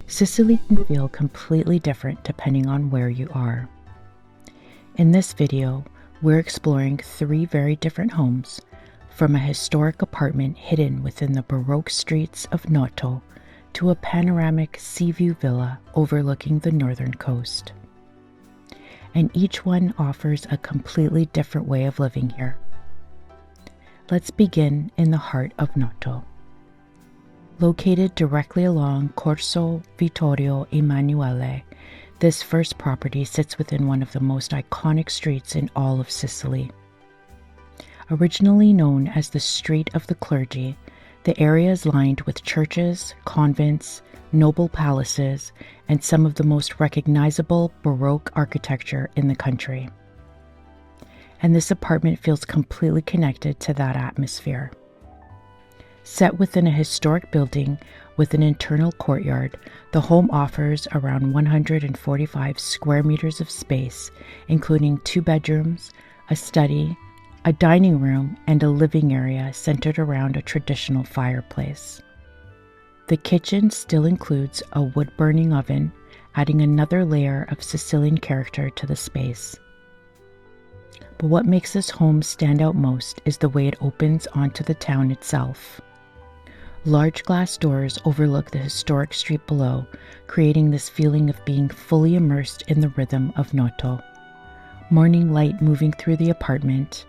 Sicily can feel completely different depending on where you are. In this video, we're exploring 3 very different homes, from a historic apartment hidden within the baroque streets of Noto to a panoramic sea view villa overlooking the northern coast. And each one offers a completely different way of living here. Let's begin in the heart of Noto. Located directly along Corso Vittorio Emanuele, this first property sits within one of the most iconic streets in all of Sicily. Originally known as the Street of the Clergy, the area is lined with churches, convents, noble palaces, and some of the most recognizable Baroque architecture in the country. And this apartment feels completely connected to that atmosphere. Set within a historic building with an internal courtyard, the home offers around 145 square meters of space, including 2 bedrooms, a study, a dining room, and a living area centered around a traditional fireplace. The kitchen still includes a wood-burning oven, adding another layer of Sicilian character to the space. But what makes this home stand out most is the way it opens onto the town itself. Large glass doors overlook the historic street below, creating this feeling of being fully immersed in the rhythm of Noto. Morning light moving through the apartment,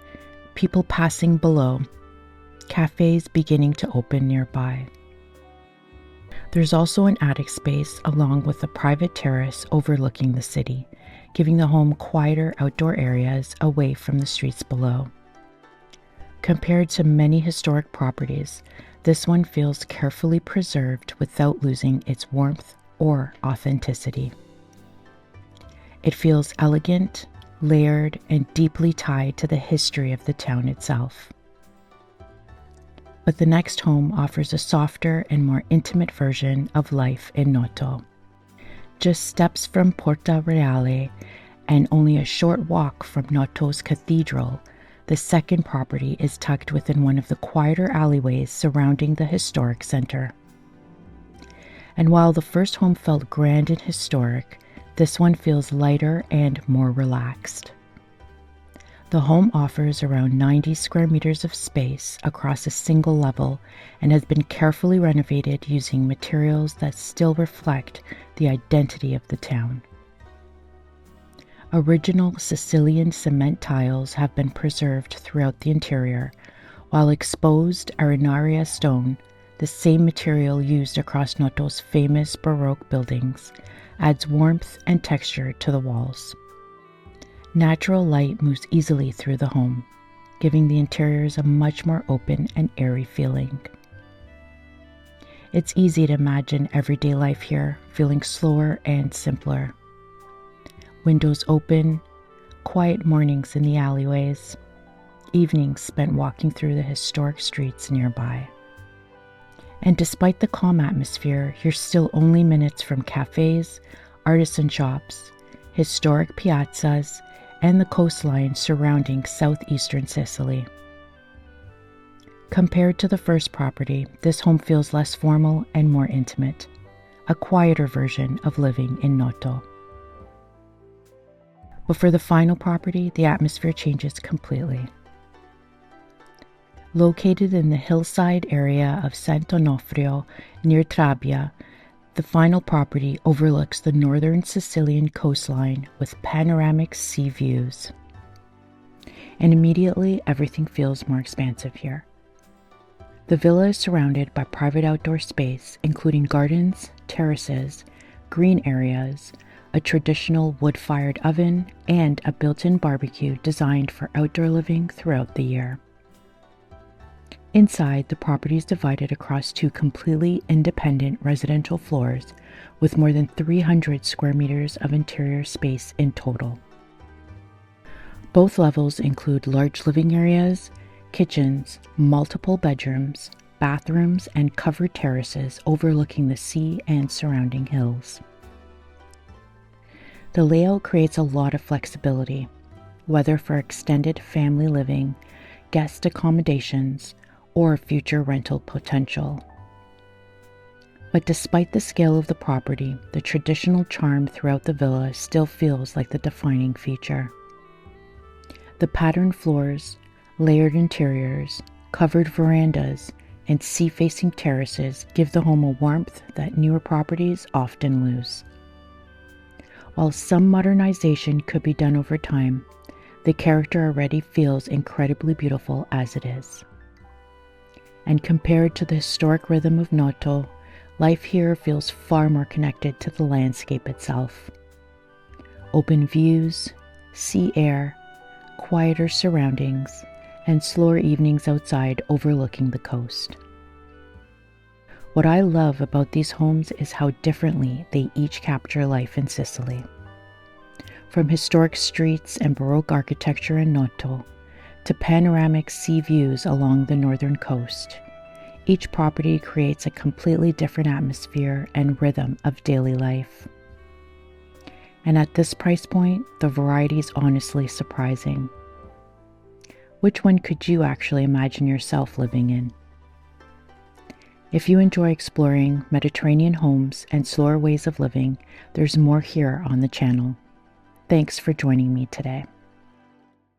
people passing below, cafes beginning to open nearby. There's also an attic space along with a private terrace overlooking the city, giving the home quieter outdoor areas away from the streets below. Compared to many historic properties, this one feels carefully preserved without losing its warmth or authenticity. It feels elegant, layered, and deeply tied to the history of the town itself. But the next home offers a softer and more intimate version of life in Noto. Just steps from Porta Reale and only a short walk from Noto's cathedral, the second property is tucked within one of the quieter alleyways surrounding the historic center. And while the first home felt grand and historic, this one feels lighter and more relaxed. The home offers around 90 square meters of space across a single level and has been carefully renovated using materials that still reflect the identity of the town. Original Sicilian cement tiles have been preserved throughout the interior, while exposed arenaria stone, the same material used across Noto's famous Baroque buildings, adds warmth and texture to the walls. Natural light moves easily through the home, giving the interiors a much more open and airy feeling. It's easy to imagine everyday life here feeling slower and simpler. Windows open, quiet mornings in the alleyways, evenings spent walking through the historic streets nearby. And despite the calm atmosphere, you're still only minutes from cafes, artisan shops, historic piazzas, and the coastline surrounding southeastern Sicily. Compared to the first property, this home feels less formal and more intimate, a quieter version of living in Noto. But for the final property, the atmosphere changes completely. Located in the hillside area of Sant'Onofrio near Trabia, the final property overlooks the northern Sicilian coastline with panoramic sea views. And immediately, everything feels more expansive here. The villa is surrounded by private outdoor space, including gardens, terraces, green areas, a traditional wood-fired oven, and a built-in barbecue designed for outdoor living throughout the year. Inside, the property is divided across 2 completely independent residential floors with more than 300 square meters of interior space in total. Both levels include large living areas, kitchens, multiple bedrooms, bathrooms, and covered terraces overlooking the sea and surrounding hills. The layout creates a lot of flexibility, whether for extended family living, guest accommodations, or future rental potential. But despite the scale of the property, the traditional charm throughout the villa still feels like the defining feature. The patterned floors, layered interiors, covered verandas, and sea-facing terraces give the home a warmth that newer properties often lose. While some modernization could be done over time, the character already feels incredibly beautiful as it is. And compared to the historic rhythm of Noto, life here feels far more connected to the landscape itself. Open views, sea air, quieter surroundings, and slower evenings outside overlooking the coast. What I love about these homes is how differently they each capture life in Sicily. From historic streets and baroque architecture in Noto to panoramic sea views along the northern coast, each property creates a completely different atmosphere and rhythm of daily life. And at this price point, the variety is honestly surprising. Which one could you actually imagine yourself living in? If you enjoy exploring Mediterranean homes and slower ways of living, there's more here on the channel. Thanks for joining me today.